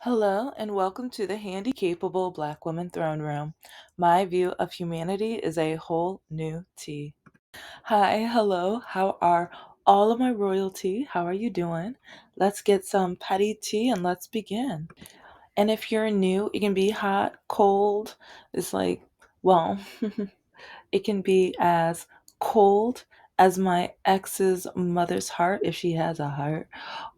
Hello, and welcome to the Handicapable Black Woman Throne Room. My view of humanity is a whole new tea. Hi, hello, how are all of my royalty? How are you doing? Let's get some petty tea and let's begin. And if you're new, it can be hot, cold. It's like, well, it can be as cold as my ex's mother's heart, if she has a heart,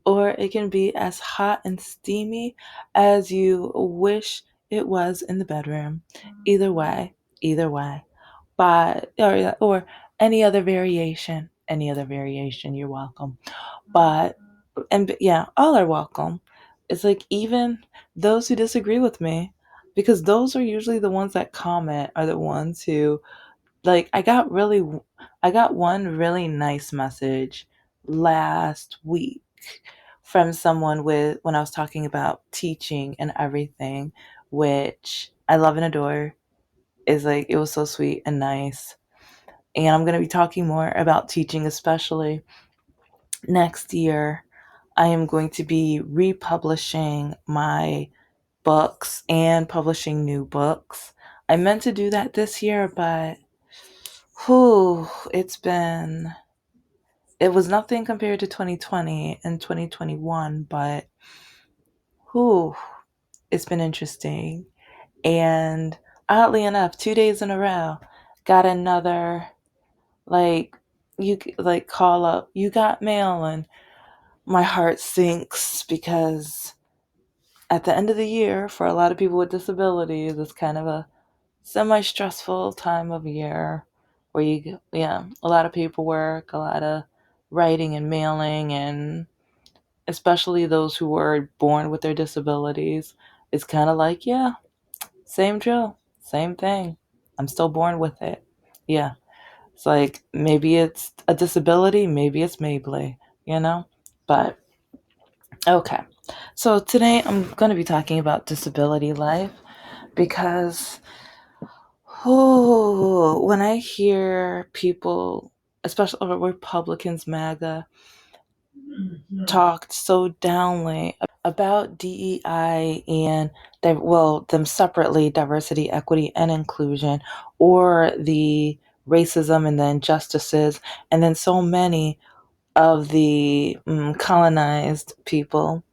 or it can be as hot and steamy as you wish it was in the bedroom. Either way, either way. But or any other variation, you're welcome. But yeah, all are welcome. It's like even those who disagree with me, because those are usually the ones that comment are the ones who like I got one really nice message last week from someone with when I was talking about teaching and everything, which I love and adore. Is like it was so sweet and nice. And I'm going to be talking more about teaching, especially next year. I am going to be republishing my books and publishing new books. I meant to do that this year, but whew, it was nothing compared to 2020 and 2021, but whew, it's been interesting. And oddly enough, 2 days in a row, got another like call up, you got mail, and my heart sinks because at the end of the year, for a lot of people with disabilities, it's kind of a semi-stressful time of year where a lot of paperwork, a lot of writing and mailing, and especially those who were born with their disabilities. It's kind of like, yeah, same drill, same thing. I'm still born with it. Yeah. It's like maybe it's a disability, maybe it's Mabley, you know? But okay. So today I'm going to be talking about disability life because when I hear people, especially Republicans, MAGA, talked so downly about DEI and them separately, diversity, equity, and inclusion, or the racism and the injustices, and then so many of the colonized people.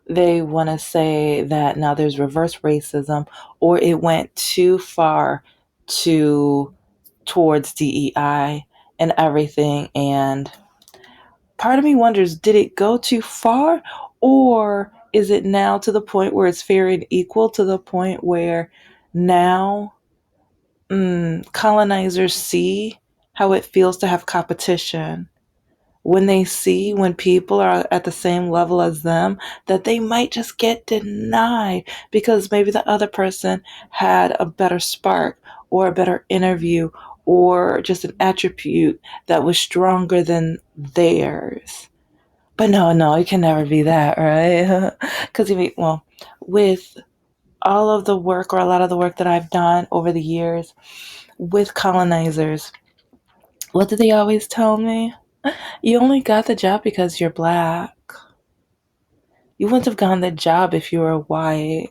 They want to say that now there's reverse racism, or it went too far to towards DEI and everything. And part of me wonders, did it go too far, or is it now to the point where it's fair and equal, to the point where now colonizers see how it feels to have competition, when they see when people are at the same level as them, that they might just get denied because maybe the other person had a better spark or a better interview or just an attribute that was stronger than theirs. But no, it can never be that, right? Because with all of the work, or a lot of the work that I've done over the years with colonizers, what did they always tell me? You only got the job because you're black. You wouldn't have gotten the job if you were white.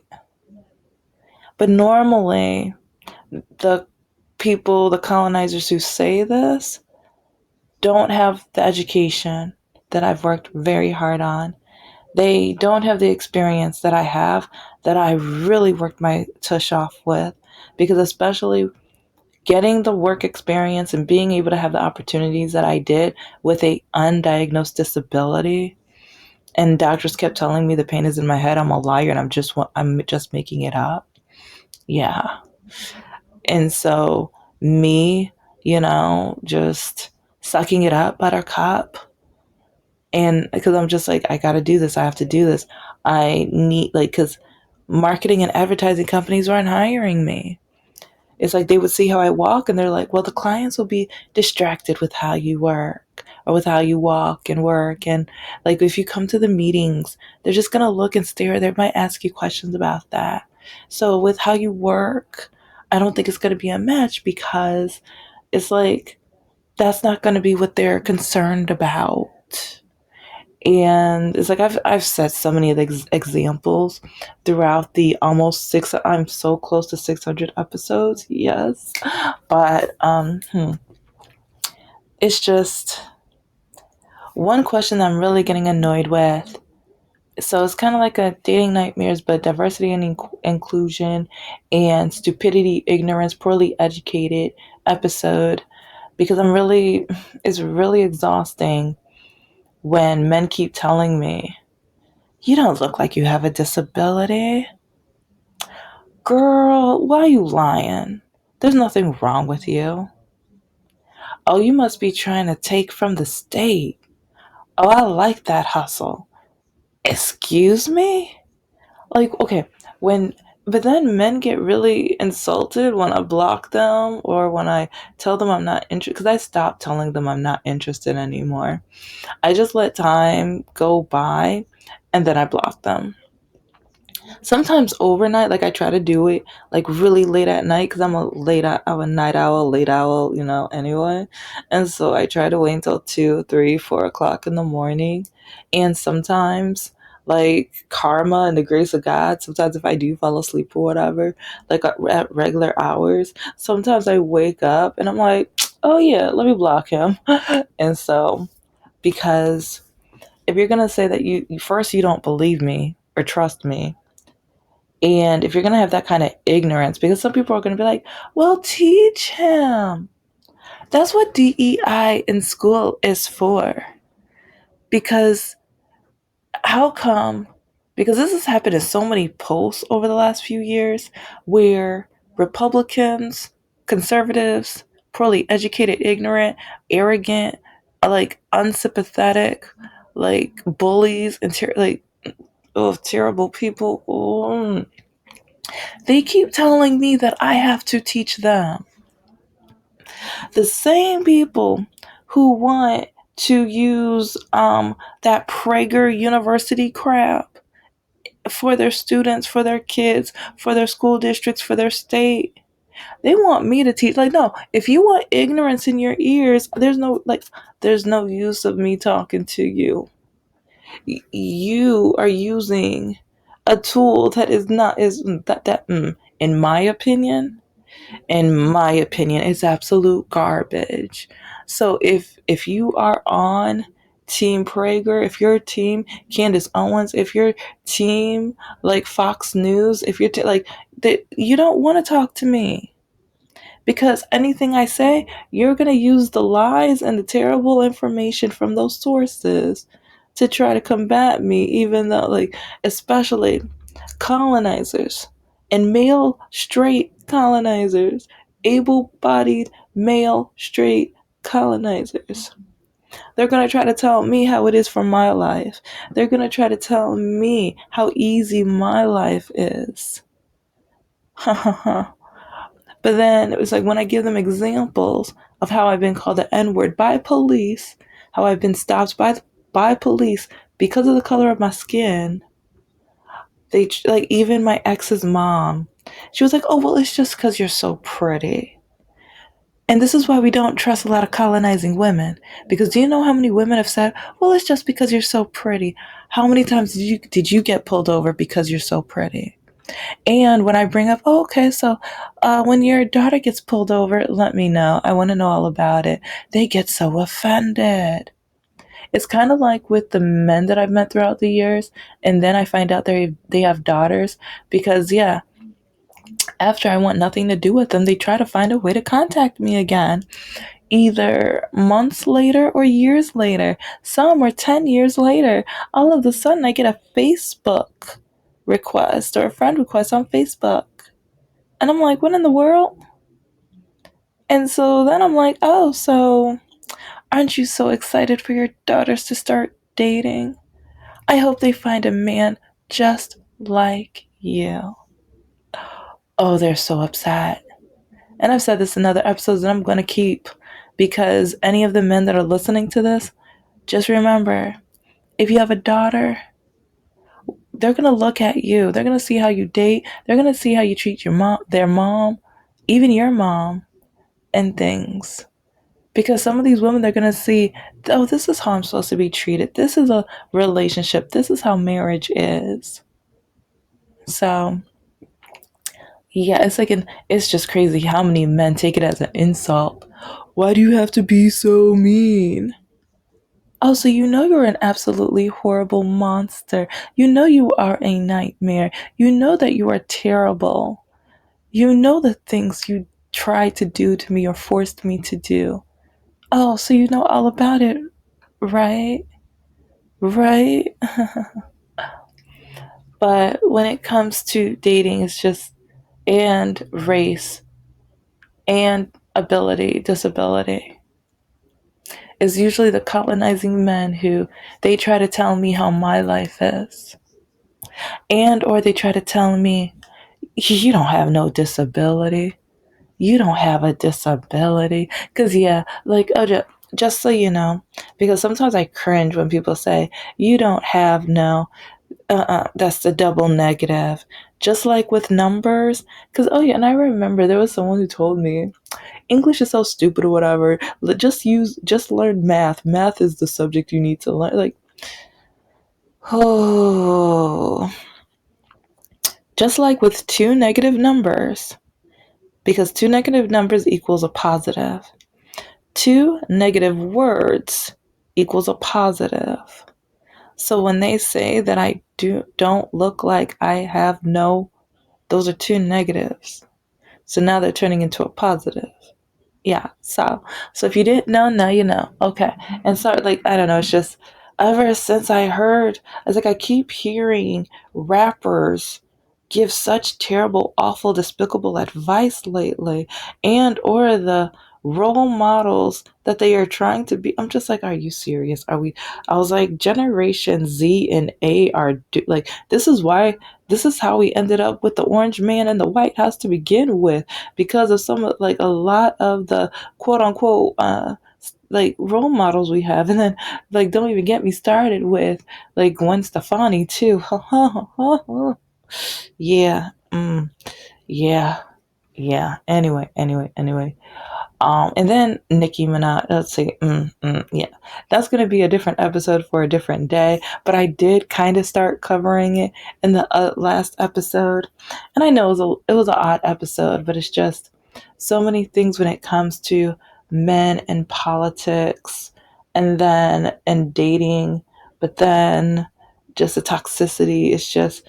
But normally, the the colonizers who say this, don't have the education that I've worked very hard on. They don't have the experience that I have, that I really worked my tush off with. Because especially getting the work experience and being able to have the opportunities that I did with a undiagnosed disability, and doctors kept telling me the pain is in my head, I'm a liar, and I'm just making it up. Yeah. And so me, just sucking it up, buttercup. And because I'm just like, I got to do this. I have to do this. I need, because marketing and advertising companies weren't hiring me. It's like they would see how I walk and they're like, well, the clients will be distracted with how you work or with how you walk and work. And like, if you come to the meetings, they're just going to look and stare. They might ask you questions about that. So with how you work, I don't think it's going to be a match, because it's like, that's not going to be what they're concerned about. And it's like I've said so many of the examples throughout the almost six. I'm so close to 600 episodes. Yes, but it's just one question that I'm really getting annoyed with. So it's kind of like a dating nightmares, but diversity and inclusion and stupidity, ignorance, poorly educated episode. Because it's really exhausting when men keep telling me, "You don't look like you have a disability." Girl, why are you lying? There's nothing wrong with you. Oh, you must be trying to take from the state. Oh, I like that hustle. Excuse me? Like, okay, when, but then men get really insulted when I block them or when I tell them I'm not interested, because I stopped telling them I'm not interested anymore. I just let time go by and then I block them. Sometimes overnight, like I try to do it like really late at night because I'm a night owl, late owl, anyway. And so I try to wait until 2, 3, 4 o'clock in the morning. And sometimes, like karma and the grace of God, sometimes if I do fall asleep or whatever, like at regular hours, sometimes I wake up and I'm like, oh yeah, let me block him. And so, because if you're gonna say that first you don't believe me or trust me, and if you're going to have that kind of ignorance, because some people are going to be like, well, teach him. That's what DEI in school is for. Because how come? Because this has happened in so many posts over the last few years where Republicans, conservatives, poorly educated, ignorant, arrogant, like unsympathetic, like bullies, and terrible people. They keep telling me that I have to teach them. The same people who want to use that Prager University crap for their students, for their kids, for their school districts, for their state. They want me to teach. Like, no, if you want ignorance in your ears, there's no use of me talking to you. You are using a tool that is not is that in my opinion, is absolute garbage. So if you are on Team Prager, if you're team Candace Owens, if you're team like Fox News, if you're like that, you don't want to talk to me, because anything I say, you're going to use the lies and the terrible information from those sources to try to combat me, even though, like, especially colonizers and male straight colonizers, able bodied male straight colonizers. They're going to try to tell me how it is for my life. They're going to try to tell me how easy my life is. But then it was like when I give them examples of how I've been called the N word by police, how I've been stopped by police because of the color of my skin. They like, even my ex's mom. She was like, "Oh well, it's just because you're so pretty." And this is why we don't trust a lot of colonizing women. Because do you know how many women have said, "Well, it's just because you're so pretty." How many times did you get pulled over because you're so pretty? And when I bring up, oh, okay, so when your daughter gets pulled over, let me know. I want to know all about it. They get so offended. It's kind of like with the men that I've met throughout the years, and then I find out they have daughters, because yeah, after I want nothing to do with them, they try to find a way to contact me again, either months later or years later. Some are 10 years later. All of a sudden, I get a Facebook request or a friend request on Facebook. And I'm like, what in the world? And so then I'm like, oh, so aren't you so excited for your daughters to start dating? I hope they find a man just like you. Oh, they're so upset. And I've said this in other episodes, and I'm going to keep, because any of the men that are listening to this, just remember, if you have a daughter, they're going to look at you. They're going to see how you date. They're going to see how you treat their mom, even your mom, and things. Because some of these women, they're going to see, oh, this is how I'm supposed to be treated. This is a relationship. This is how marriage is. So, yeah, it's just crazy how many men take it as an insult. Why do you have to be so mean? Oh, so you know you're an absolutely horrible monster. You know you are a nightmare. You know that you are terrible. You know the things you tried to do to me or forced me to do. Oh, so you know all about it, right? Right? But when it comes to dating, it's just, and race and ability, disability. Is usually the colonizing men who they try to tell me how my life is. And or they try to tell me, you don't have no disability. You don't have a disability. Because, yeah, like, oh, just so you know, because sometimes I cringe when people say, you don't have no, that's the double negative. Just like with numbers. Because, oh, yeah, and I remember there was someone who told me, English is so stupid or whatever. Just learn math. Math is the subject you need to learn. Like, oh, just like with two negative numbers, because two negative numbers equals a positive. Two negative words equals a positive. So when they say that I don't look like I have no, those are two negatives. So now they're turning into a positive. Yeah. So if you didn't know, now you know. Okay. And so like I don't know, it's just ever since I heard, it's like I keep hearing rappers give such terrible, awful, despicable advice lately, and or the role models that they are trying to be. I'm just like, are you serious? Are we? I was like, Generation Z and A are like, this is why. This is how we ended up with the orange man in the White House to begin with, because of some of like a lot of the quote unquote like role models we have. And then like don't even get me started with like Gwen Stefani too. Yeah. Yeah. Yeah. Anyway. And then Nicki Minaj. Let's see. Yeah, that's gonna be a different episode for a different day. But I did kind of start covering it in the last episode, and I know it was an odd episode, but it's just so many things when it comes to men and politics, and then and dating, but then just the toxicity. It's just,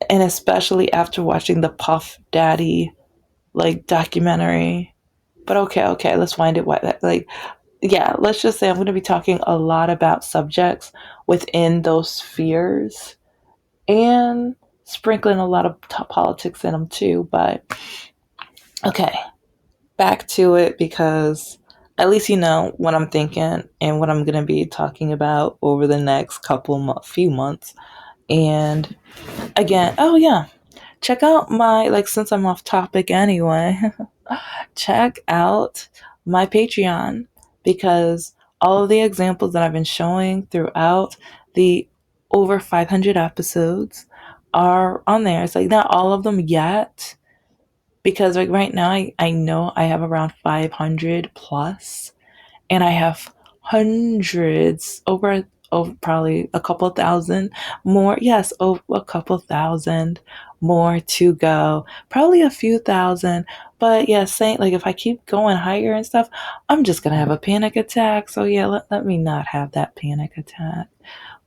and especially after watching the Puff Daddy like documentary. But okay, let's wind it like yeah, let's just say I'm going to be talking a lot about subjects within those spheres and sprinkling a lot of politics in them too. But okay, back to it, because at least you know what I'm thinking and what I'm going to be talking about over the next few months. And again, oh yeah, check out my, like, since I'm off topic anyway, check out my Patreon, because all of the examples that I've been showing throughout the over 500 episodes are on there. It's like not all of them yet, because like right now I know I have around 500 plus, and I have hundreds over probably a couple thousand more. Yes, over a couple thousand more to go. Probably a few thousand. But yeah, saying like if I keep going higher and stuff, I'm just gonna have a panic attack. So yeah, let me not have that panic attack.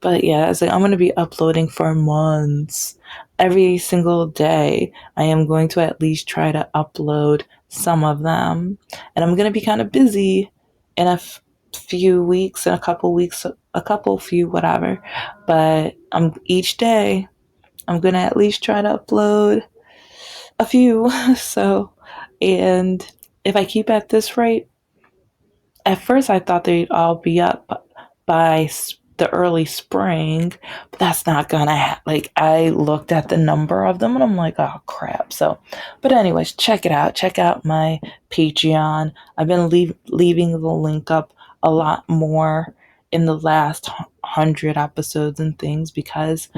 But yeah, it's like I'm gonna be uploading for months. Every single day, I am going to at least try to upload some of them. And I'm gonna be kind of busy in few weeks, in a couple weeks, few, whatever. But each day, I'm gonna at least try to upload a few. So, and if I keep at this rate, at first I thought they'd all be up by the early spring, but that's not gonna like I looked at the number of them and I'm like, oh crap. So but anyways, check out my Patreon. I've been leaving the link up a lot more in the last 100 episodes and things, because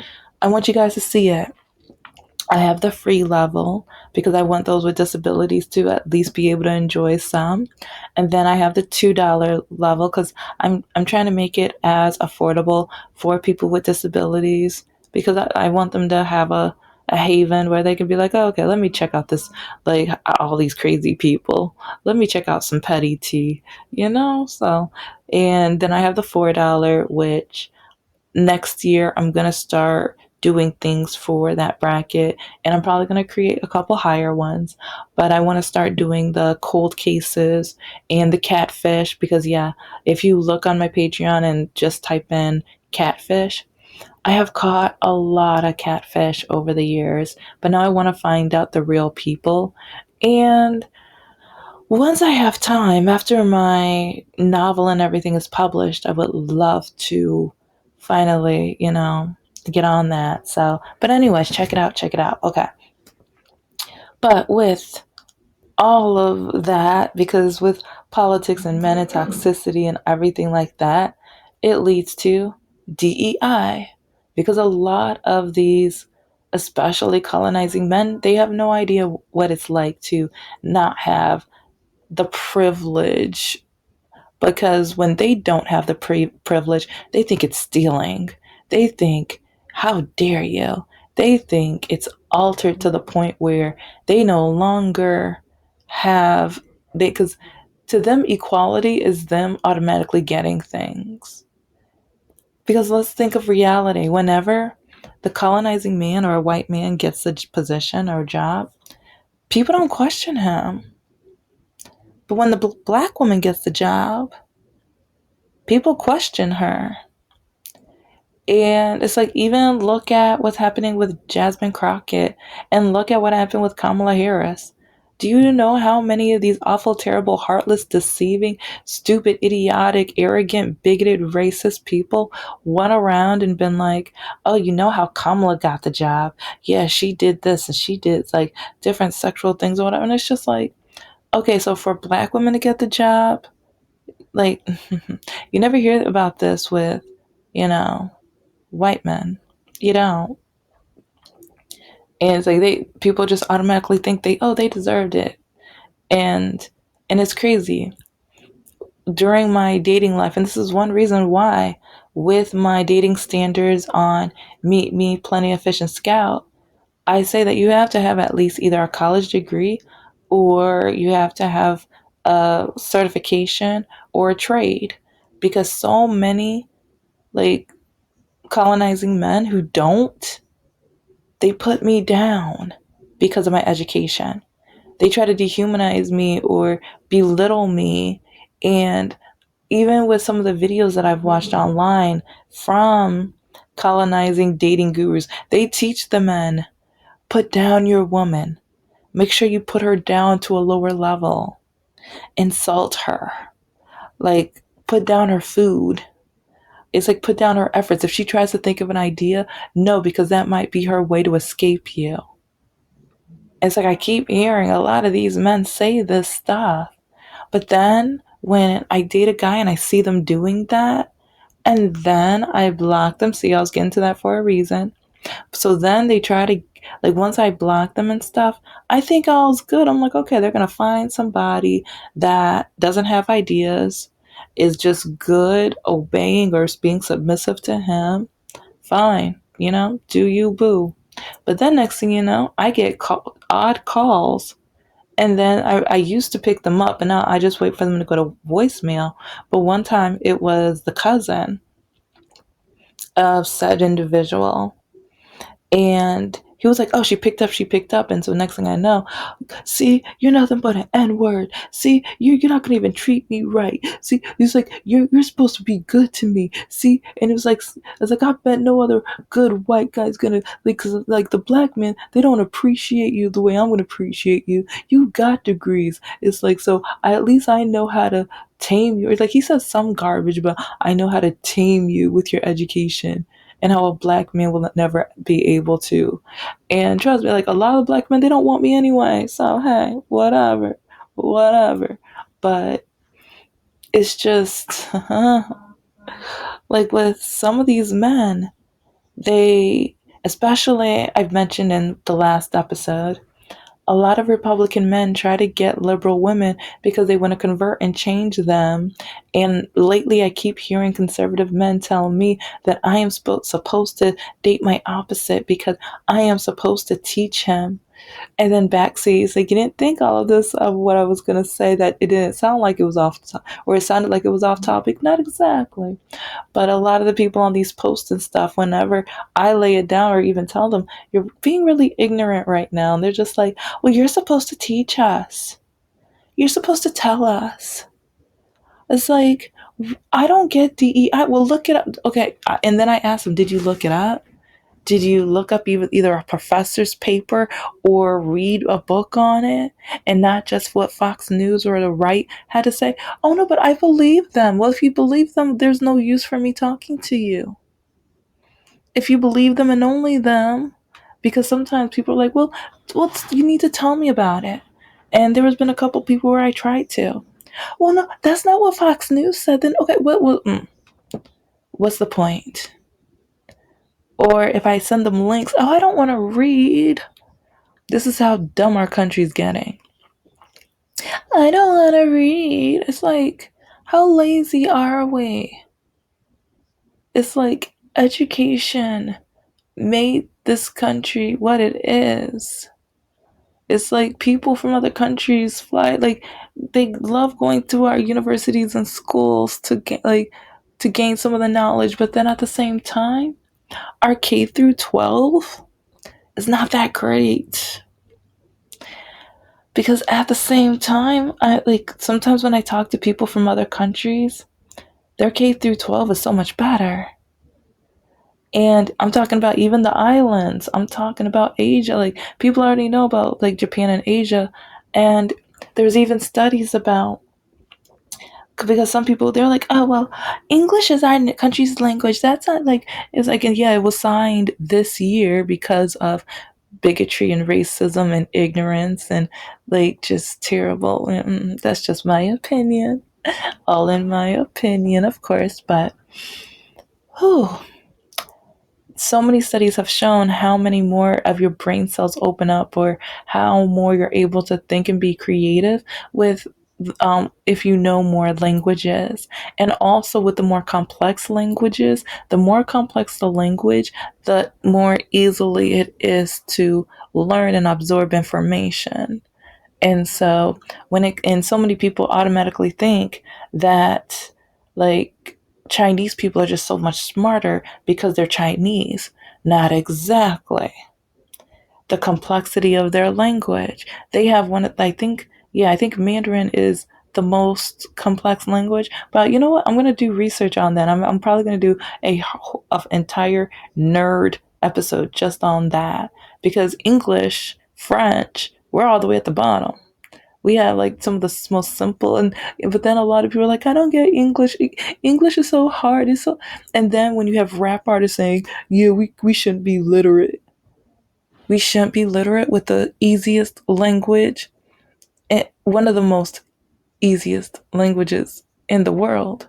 I want you guys to see it. I have the free level because I want those with disabilities to at least be able to enjoy some. And then I have the $2 level because I'm trying to make it as affordable for people with disabilities because I want them to have a haven where they can be like, oh, okay, let me check out this, like all these crazy people. Let me check out some petty tea, you know? So, and then I have the $4, which next year I'm going to start doing things for that bracket, and I'm probably going to create a couple higher ones, but I want to start doing the cold cases and the catfish because yeah, if you look on my Patreon and just type in catfish, I have caught a lot of catfish over the years, but now I want to find out the real people. And once I have time, after my novel and everything is published, I would love to finally, get on that. So, but anyways, check it out, check it out. Okay. But with all of that, because with politics and men and toxicity and everything like that, it leads to DEI. Because a lot of these, especially colonizing men, they have no idea what it's like to not have the privilege, because when they don't have the privilege, they think it's stealing. They think, how dare you? They think it's altered to the point where they no longer have, because to them, equality is them automatically getting things. Because let's think of reality. Whenever the colonizing man or a white man gets a position or a job, people don't question him. But when the black woman gets the job, people question her. And it's like, even look at what's happening with Jasmine Crockett and look at what happened with Kamala Harris. Do you know how many of these awful, terrible, heartless, deceiving, stupid, idiotic, arrogant, bigoted, racist people went around and been like, oh, you know how Kamala got the job? Yeah, she did this and she did like different sexual things or whatever. And it's just like, okay, so for black women to get the job, like, you never hear about this with, you know, white men. You don't. And it's like people just automatically think they deserved it. And it's crazy. During my dating life, and this is one reason why with my dating standards on Meet Me, Plenty of Fish and Scout, I say that you have to have at least either a college degree or you have to have a certification or a trade, because so many like colonizing men who don't, they put me down because of my education. They try to dehumanize me or belittle me. And even with some of the videos that I've watched online from colonizing dating gurus, they teach the men, put down your woman. Make sure you put her down to a lower level. Insult her. Like, put down her food. It's like, put down her efforts. If she tries to think of an idea, no, because that might be her way to escape you. It's like I keep hearing a lot of these men say this stuff. But then when I date a guy and I see them doing that, and then I block them, see, I was getting to that for a reason. So then they try to, like, once I block them and stuff, I think all's good. I'm like, okay, they're going to find somebody that doesn't have ideas, is just good, obeying or being submissive to him. Fine, do you, boo. But then next thing you know, I get odd calls, and then I used to pick them up, and now I just wait for them to go to voicemail. But one time it was the cousin of said individual, and he was like, oh, she picked up, she picked up. And so next thing I know, see, you're nothing but an N-word. See, you're not gonna even treat me right. See, he's like, you're supposed to be good to me. See, and it was like I bet no other good white guy's gonna, like, cause like the black men, they don't appreciate you the way I'm gonna appreciate you. You got degrees. It's like, so at least I know how to tame you. It's like he says some garbage, but I know how to tame you with your education, and how a black man will never be able to. And trust me, like, a lot of black men, they don't want me anyway. So hey, whatever, whatever. But it's just like with some of these men, they Especially, I've mentioned in the last episode, a lot of Republican men try to get liberal women because they want to convert and change them. And lately, I keep hearing conservative men tell me that I am supposed to date my opposite because I am supposed to teach him. And then backseat, like, you didn't think all of this of what I was going to say, that it didn't sound like it was off, or it sounded like it was off topic. Not exactly. But a lot of the people on these posts and stuff, whenever I lay it down or even tell them, you're being really ignorant right now. And they're just like, well, you're supposed to teach us. You're supposed to tell us. It's like, I don't get DEI. Well, look it up. Okay. And then I asked them, did you look it up? Did you look up either a professor's paper or read a book on it, and not just what Fox News or the right had to say? Oh no, but I believe them. Well, if you believe them, there's no use for me talking to you. If you believe them and only them, because sometimes people are like, well, you need to tell me about it. And there has been a couple people where I tried to. Well, no, that's not what Fox News said. Then okay, what's the point? Or if I send them links, oh, I don't want to read. This is how dumb our country's getting. I don't want to read. It's like, how lazy are we? It's like education made this country what it is. It's like people from other countries fly, like, they love going to our universities and schools to get, like, to gain some of the knowledge, but then at the same time, our K through 12 is not that great. Because at the same time, I like sometimes when I talk to people from other countries, their K through 12 is so much better. And I'm talking about even the islands. I'm talking about Asia. Like, people already know about like Japan and Asia. And there's even studies about, because some people, they're like, oh well, English is our country's language. That's not like, it's like, and yeah, it was signed this year because of bigotry and racism and ignorance and like just terrible. That's just my opinion. All in my opinion, of course, but whew, so many studies have shown how many more of your brain cells open up, or how more you're able to think and be creative with, if you know more languages. And also with the more complex languages, the more complex the language, the more easily it is to learn and absorb information. And so and so many people automatically think that, like, Chinese people are just so much smarter because they're Chinese. Not exactly. The complexity of their language. They have one, I think, yeah, I think Mandarin is the most complex language. But you know what? I'm going to do research on that. I'm probably going to do a entire nerd episode just on that, because English, French, we're all the way at the bottom. We have like some of the most simple, and but then a lot of people are like, I don't get English. English is so hard. It's so, and then when you have rap artists saying, yeah, we shouldn't be literate. We shouldn't be literate with the easiest language, and one of the most easiest languages in the world.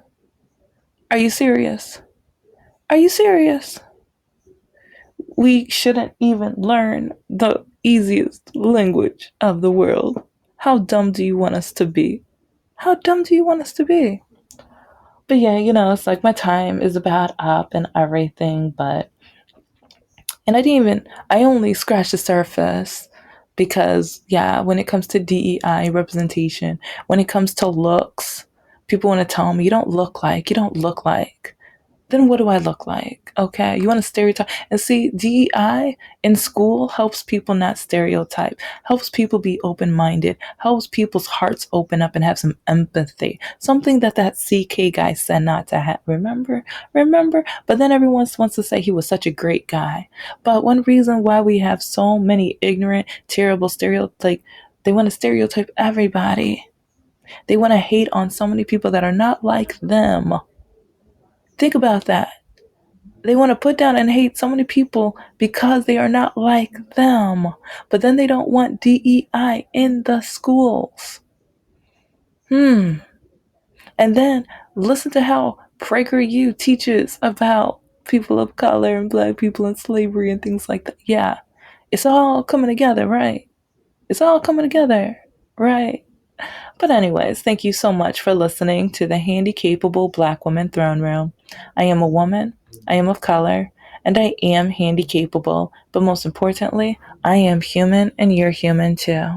Are you serious? Are you serious? We shouldn't even learn the easiest language of the world. How dumb do you want us to be? How dumb do you want us to be? But yeah, it's like my time is about up and everything, but and I only scratched the surface, because yeah, when it comes to DEI representation, when it comes to looks, people want to tell me, you don't look like. Then what do I look like? Okay, you want to stereotype. And see, DEI in school helps people not stereotype, helps people be open minded, helps people's hearts open up and have some empathy. Something that CK guy said not to have. Remember? But then everyone wants to say he was such a great guy. But one reason why we have so many ignorant, terrible stereotypes, like, they want to stereotype everybody. They want to hate on so many people that are not like them. Think about that. They want to put down and hate so many people because they are not like them. But then they don't want DEI in the schools. And then listen to how PragerU teaches about people of color and black people in slavery and things like that. Yeah, it's all coming together, right? It's all coming together, right? But, anyways, thank you so much for listening to the Handicapable Black Woman Throne Room. I am a woman, I am of color, and I am handicapable. But most importantly, I am human, and you're human too.